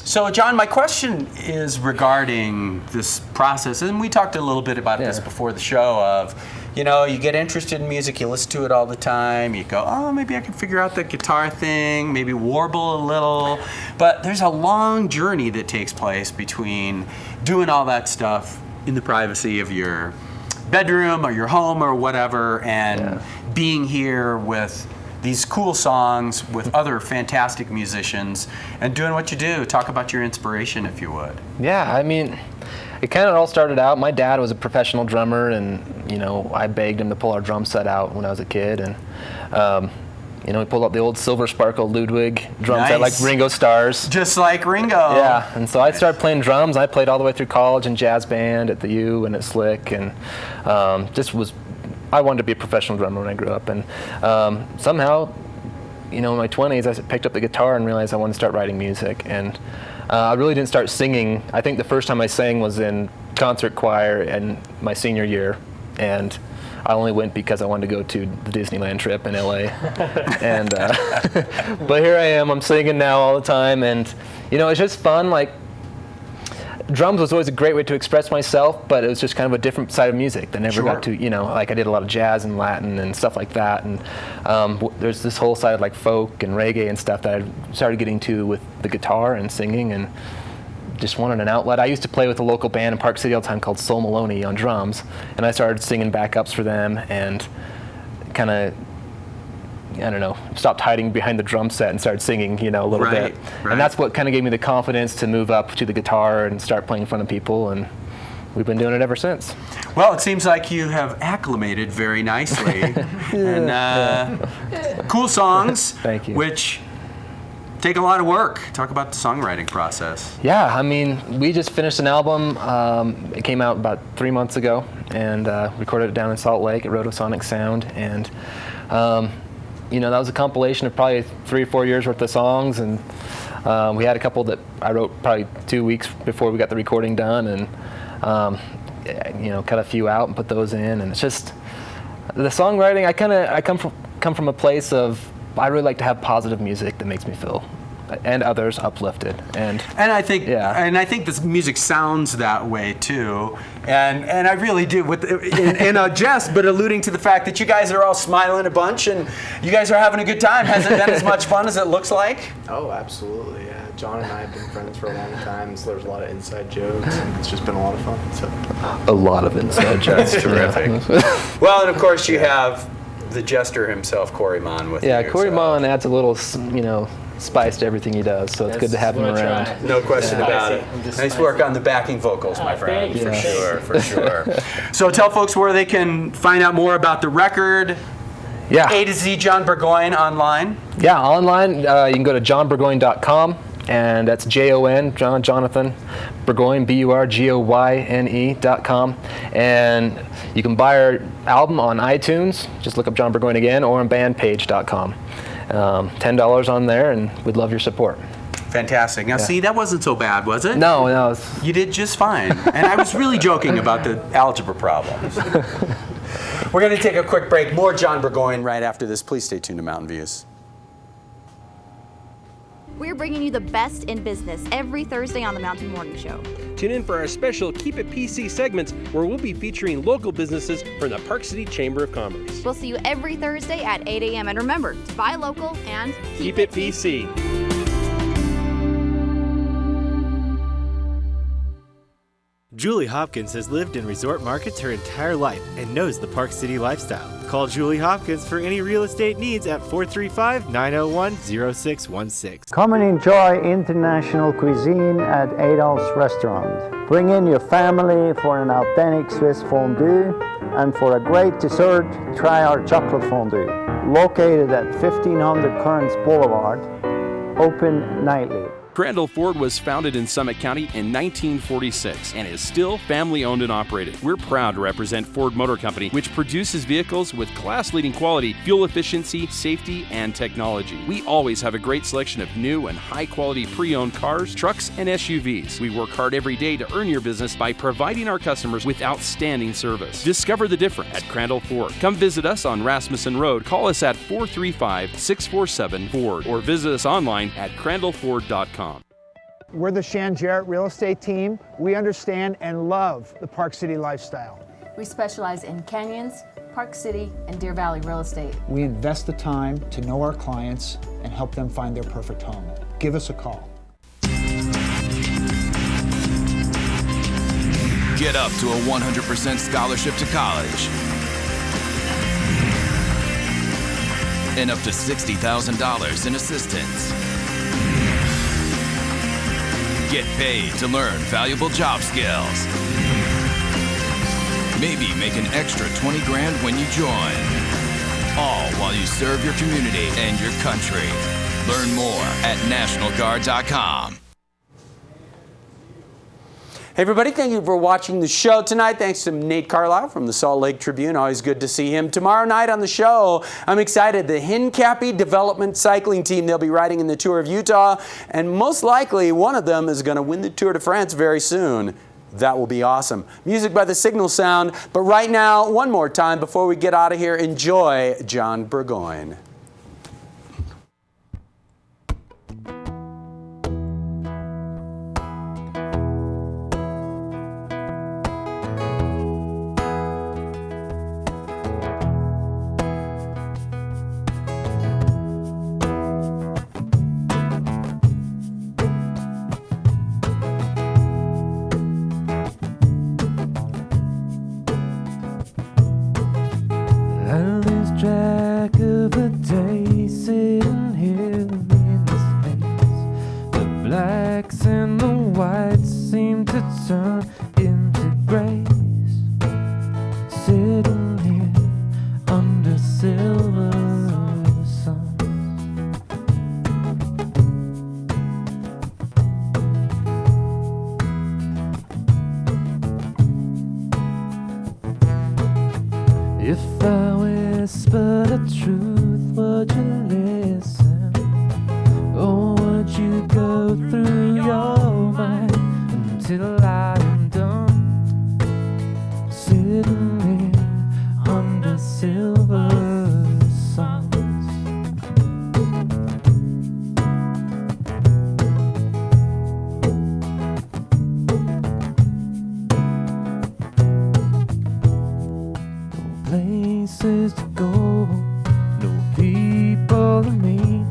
So, Jon, my question is regarding this process, and we talked a little bit about this before the show of, you know, you get interested in music, you listen to it all the time, you go, oh, maybe I can figure out the guitar thing, maybe warble a little, but there's a long journey that takes place between doing all that stuff in the privacy of your bedroom or your home or whatever, and being here with these cool songs with other fantastic musicians and doing what you do. Talk about your inspiration, if you would. Yeah, I mean, it kind of all started out. My dad was a professional drummer, and you know, I begged him to pull our drum set out when I was a kid, and you know, he pulled out the old Silver Sparkle Ludwig drum set like Ringo Starr's. Just like Ringo. Yeah, and so I started playing drums. I played all the way through college in jazz band at the U and at Slick, and I wanted to be a professional drummer when I grew up. And somehow, you know, in my 20s, I picked up the guitar and realized I wanted to start writing music. And I really didn't start singing. I think the first time I sang was in concert choir in my senior year, and I only went because I wanted to go to the Disneyland trip in LA. And but here I am, I'm singing now all the time, and you know, it's just fun. Like, drums was always a great way to express myself, but it was just kind of a different side of music that never got to, you know, like I did a lot of jazz and Latin and stuff like that, and there's this whole side of like folk and reggae and stuff that I started getting to with the guitar and singing, and just wanted an outlet. I used to play with a local band in Park City all the time called Soul Maloney on drums, and I started singing backups for them and kind of, I don't know, stopped hiding behind the drum set and started singing, you know, a little bit. And that's what kind of gave me the confidence to move up to the guitar and start playing in front of people, and we've been doing it ever since. Well, it seems like you have acclimated very nicely. And cool songs, Thank you. Which take a lot of work. Talk about the songwriting process. Yeah, I mean, we just finished an album. It came out about 3 months ago, and recorded it down in Salt Lake at Rotosonic Sound. And you know, that was a compilation of probably 3 or 4 years worth of songs, and we had a couple that I wrote probably 2 weeks before we got the recording done, and you know, cut a few out and put those in. And it's just the songwriting. I come from a place of, I really like to have positive music that makes me feel and others uplifted. And I think this music sounds that way too. And I really do, in a jest, but alluding to the fact that you guys are all smiling a bunch and you guys are having a good time. Has it been as much fun as it looks like? Oh, absolutely, yeah. John and I have been friends for a long time, so there's a lot of inside jokes, and it's just been a lot of fun. So. A lot of inside jokes. That's terrific. Well, and of course you have the jester himself, Corey Mon, with you. Yeah, Corey Mon adds a little, spice to everything he does, so it's good to have him around. No question about it. Nice work on the backing vocals, my friend. For sure. So tell folks where they can find out more about the record. Yeah. A to Z Jon Burgoyne online. Yeah, online. You can go to jonburgoyne.com, and that's Jonathan Burgoyne, BURGOYNE.com. And you can buy our album on iTunes. Just look up Jon Burgoyne again, or on bandpage.com. $10 on there, and we'd love your support. Fantastic. Now, see, that wasn't so bad, was it? No. You did just fine. And I was really joking about the algebra problems. We're going to take a quick break. More Jon Burgoyne right after this. Please stay tuned to Mountain Views. We're bringing you the best in business every Thursday on the Mountain Morning Show. Tune in for our special Keep It PC segments where we'll be featuring local businesses from the Park City Chamber of Commerce. We'll see you every Thursday at 8 a.m. And remember, to buy local and keep it PC. Julie Hopkins has lived in resort markets her entire life and knows the Park City lifestyle. Call Julie Hopkins for any real estate needs at 435-901-0616. Come and enjoy international cuisine at Adolph's Restaurant. Bring in your family for an authentic Swiss fondue, and for a great dessert, try our chocolate fondue. Located at 1500 Kearns Boulevard, open nightly. Crandall Ford was founded in Summit County in 1946 and is still family-owned and operated. We're proud to represent Ford Motor Company, which produces vehicles with class-leading quality, fuel efficiency, safety, and technology. We always have a great selection of new and high-quality pre-owned cars, trucks, and SUVs. We work hard every day to earn your business by providing our customers with outstanding service. Discover the difference at Crandall Ford. Come visit us on Rasmussen Road. Call us at 435-647-FORD or visit us online at crandallford.com. We're the Shan Jarrett Real Estate Team. We understand and love the Park City lifestyle. We specialize in canyons, Park City, and Deer Valley real estate. We invest the time to know our clients and help them find their perfect home. Give us a call. Get up to a 100% scholarship to college and up to $60,000 in assistance. Get paid to learn valuable job skills. Maybe make an extra 20 grand when you join. All while you serve your community and your country. Learn more at nationalguard.com. Hey everybody, thank you for watching the show tonight. Thanks to Nate Carlisle from the Salt Lake Tribune. Always good to see him. Tomorrow night on the show, I'm excited. The Hincapie Development Cycling Team, they'll be riding in the Tour of Utah, and most likely one of them is going to win the Tour de France very soon. That will be awesome. Music by the Signal Sound. But right now, one more time before we get out of here, enjoy Jon Burgoyne. places to go, no people to meet.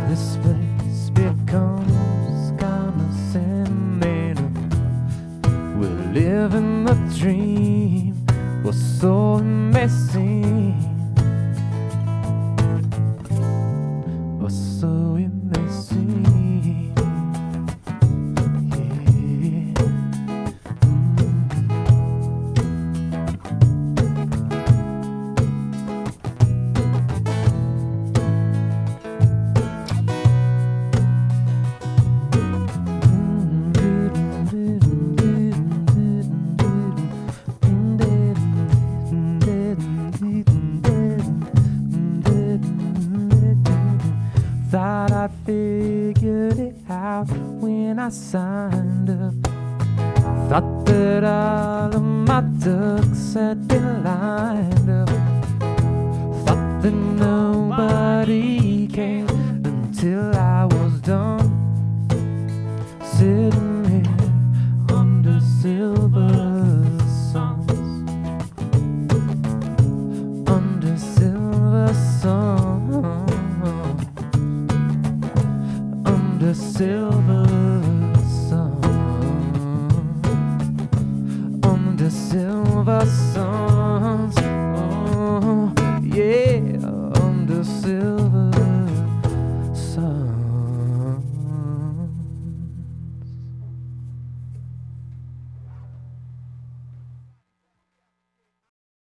This place becomes kind of sentimental. We're living the dream, we're so messy. We're so messy. Thought I figured it out when I signed up. Thought that all of my ducks had been lined up. Thought that nobody cared until I was done, sitting here under silver suns, under silver suns, under silver